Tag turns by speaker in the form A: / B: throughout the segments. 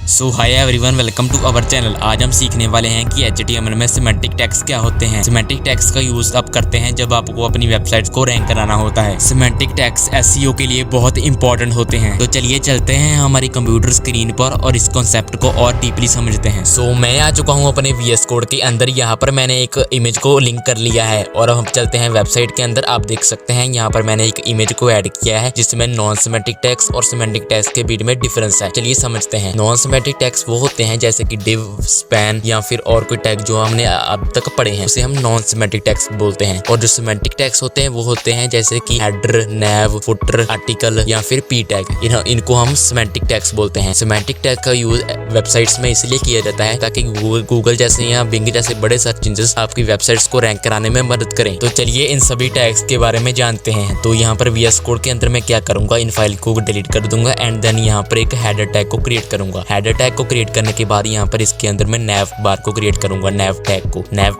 A: So hi everyone, welcome to our channel. आज हम सीखने वाले हैं कि HTML में सिमेंटिक टैग्स क्या होते हैं। सिमेंटिक टैग्स का यूज आप करते हैं जब आपको अपनी वेबसाइट को रैंक कराना होता है। सिमेंटिक टैग्स SEO के लिए बहुत इंपॉर्टेंट होते हैं। तो चलिए चलते हैं हमारी कंप्यूटर स्क्रीन पर और इस कॉन्सेप्ट को और डीपली समझते हैं। सो मैं आ चुका हूँ अपने VS कोड के अंदर। यहाँ पर मैंने एक इमेज को लिंक कर लिया है और हम चलते हैं वेबसाइट के अंदर। आप देख सकते हैं यहाँ पर मैंने एक इमेज को ऐड किया है जिसमें नॉन सिमेंटिक टैग्स और सिमेंटिक टैग्स के बीच में डिफरेंस है। चलिए समझते हैं। नॉन सिमेंटिक टैग्स वो होते हैं जैसे कि div, span या फिर और कोई टैग जो हमने अब तक पढ़े हैं उसे हम नॉन सिमेंटिक टैग्स बोलते हैं। और जो सिमेंटिक टैग्स होते हैं वो होते हैं जैसे कि हेडर, नैव, फुटर, आर्टिकल या फिर p टैग। इनको हम सिमेंटिक टैग्स बोलते हैं। सिमेंटिक टैग का यूज वेबसाइट्स में इसलिए किया जाता है ताकि गूगल जैसे या बिंग जैसे बड़े सर्च इंजन आपकी वेबसाइट्स को रैंक कराने में मदद करें। तो चलिए इन सभी टैग्स के बारे में जानते हैं। तो यहाँ पर VS कोड के अंदर मैं क्या करूंगा, इन फाइल को डिलीट कर दूंगा एंड देन यहाँ पर एक हेडर टैग को क्रिएट करूंगा। हेडर टैग को क्रिएट करने के बाद यहाँ पर इसके अंदर मैं नैव बार को क्रिएट करूंगा। नैव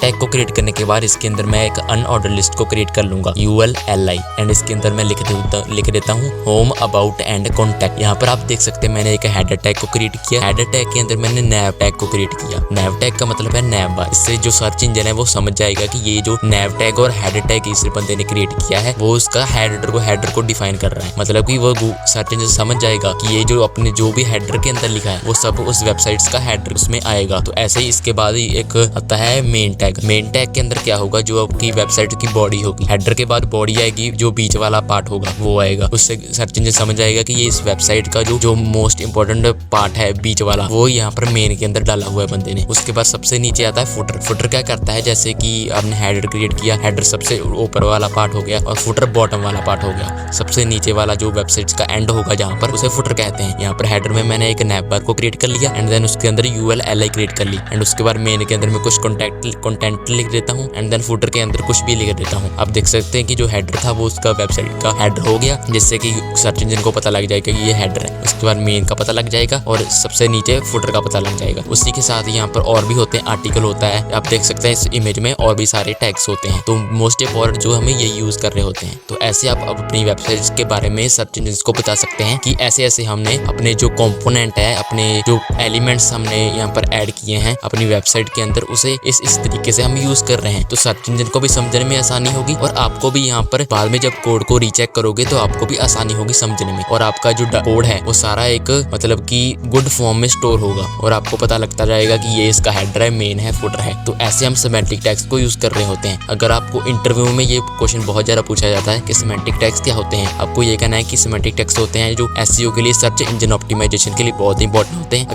A: टैग को क्रिएट करने के बाद इसके अंदर मैं एक अनऑर्डर लिस्ट को क्रिएट कर लूंगा ULLI एंड इसके अंदर मैं लिख देता हूँ होम, अबाउट एंड कॉन्टैक्ट। यहाँ पर आप देख सकते हैं मैंने एक हेडर टैग को क्रिएट किया। हेडर टैग के अंदर मैंने नैव टैग को क्रिएट किया। नैव टैग का मतलब है नैव बार। इससे जो सर्च इंजन है वो समझ जाएगा कि ये जो नैव टैग और हेडर टैग इस बंदे ने क्रिएट किया है वो उसका हेडर को डिफाइन कर रहा है। मतलब कि वो सर्च इंजन समझ जाएगा कि ये जो अपने जो भी हेडर के अंदर लिखा है वो सब उस वेबसाइट्स का हेडर उसमें आएगा। तो ऐसे ही इसके बाद एक आता है मेन टैग। मेन टैग के अंदर क्या होगा, जो आपकी वेबसाइट की बॉडी होगी, हेडर के बाद बॉडी आएगी, जो बीच वाला पार्ट होगा वो आएगा। उससे सर्च इंजन समझ जाएगा कि ये इस वेबसाइट का जो मोस्ट इंपॉर्टेंट पार्ट है बीच वाला वो यहाँ पर मेन के अंदर डाला हुआ है बंदे ने। उसके बाद सबसे नीचे आता है फुटर। फुटर क्या करता है, जैसे कि आपने हेडर क्रिएट किया, हेडर सबसे ऊपर वाला पार्ट हो गया और फुटर बॉटम वाला पार्ट हो गया। सबसे नीचे वाला जो वेबसाइट का एंड होगा जहाँ पर उसे फुटर कहते हैं। यहाँ पर हेडर में मैंने एक नैव बार को क्रिएट कर लिया एंड देन उसके अंदर ULLI क्रिएट कर ली एंड उसके बाद मेन के अंदर मैं कुछ कंटेंट लिख देता हूँ एंड देन फुटर के अंदर कुछ भी लिख देता हूँ। आप देख सकते हैं कि जो हेडर था वो उसका वेबसाइट का हेडर हो गया, जिससे कि सर्च इंजन को पता लग जाएगा कि ये हेडर है। उसके बाद मेन का पता लग जाएगा और सबसे नीचे फुटर का पता लग जाएगा। उसी के साथ यहाँ पर और भी होते हैं, आर्टिकल होता है। आप देख सकते हैं इस इमेज में और भी सारे टैग्स होते हैं। तो मोस्ट इंपॉर्टेंट जो हमें ये यूज कर रहे होते हैं। तो ऐसे आप अपनी वेबसाइट के बारे में सर्च इंजन को बता सकते हैं कि ऐसे ऐसे हमने अपने जो कंपोनेंट है, अपने जो एलिमेंट्स हमने यहाँ पर ऐड किए हैं अपनी वेबसाइट के अंदर, उसे इस तरीके से हम यूज कर रहे हैं। तो सर्च इंजन को भी समझने में आसानी होगी और आपको भी यहाँ पर बाद में जब कोड को रीचेक करोगे तो आपको भी आसानी होगी समझने में। और आपका जो कोड है वो सारा एक मतलब कि गुड फॉर्म में स्टोर होगा और आपको पता लगता जाएगा कि ये इसका हेडर है, मेन है, फुटर है। तो ऐसे हम सिमेंटिक टैग्स को यूज कर रहे होते हैं। अगर आपको इंटरव्यू में ये क्वेश्चन बहुत ज्यादा पूछा जाता है कि सिमेंटिक टैग्स क्या होते हैं, आपको ये कहना है कि सिमेंटिक टैग्स होते हैं जो SEO के लिए, सर्च इंजन ऑप्टिमाइजेशन के लिए बहुत इंपॉर्टेंट होते हैं।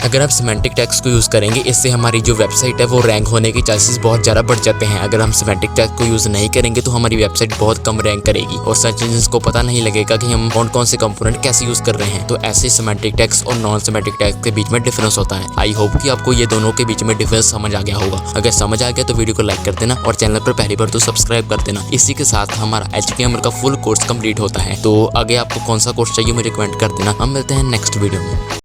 A: अगर हम सिमेंटिक टैग्स को यूज करेंगे, इससे हमारी जो वेबसाइट है वो रैंक होने के चांसेस बहुत ज्यादा बढ़ जाते हैं। अगर हम सिमेंटिक टैग को यूज नहीं करेंगे तो हमारी वेबसाइट बहुत कम रैंक करेगी और सर्च इंजन को पता नहीं लगेगा कि हम कौन कौन से कंपोनेंट कैसे यूज कर रहे हैं। तो ऐसे सिमेंटिक टैग्स और नॉन सिमेंटिक टैग्स के बीच में डिफरेंस होता है। आई होप कि आपको ये दोनों के बीच में डिफरेंस समझ आ गया होगा। अगर समझ आ गया तो वीडियो को लाइक कर देना और चैनल पर पहली बार तो सब्सक्राइब कर देना। इसी के साथ हमारा HTML का फुल कोर्स कंप्लीट होता है। तो आगे आपको कौन सा कोर्स चाहिए मुझे कमेंट कर देना। हम मिलते हैं नेक्स्ट वीडियो में।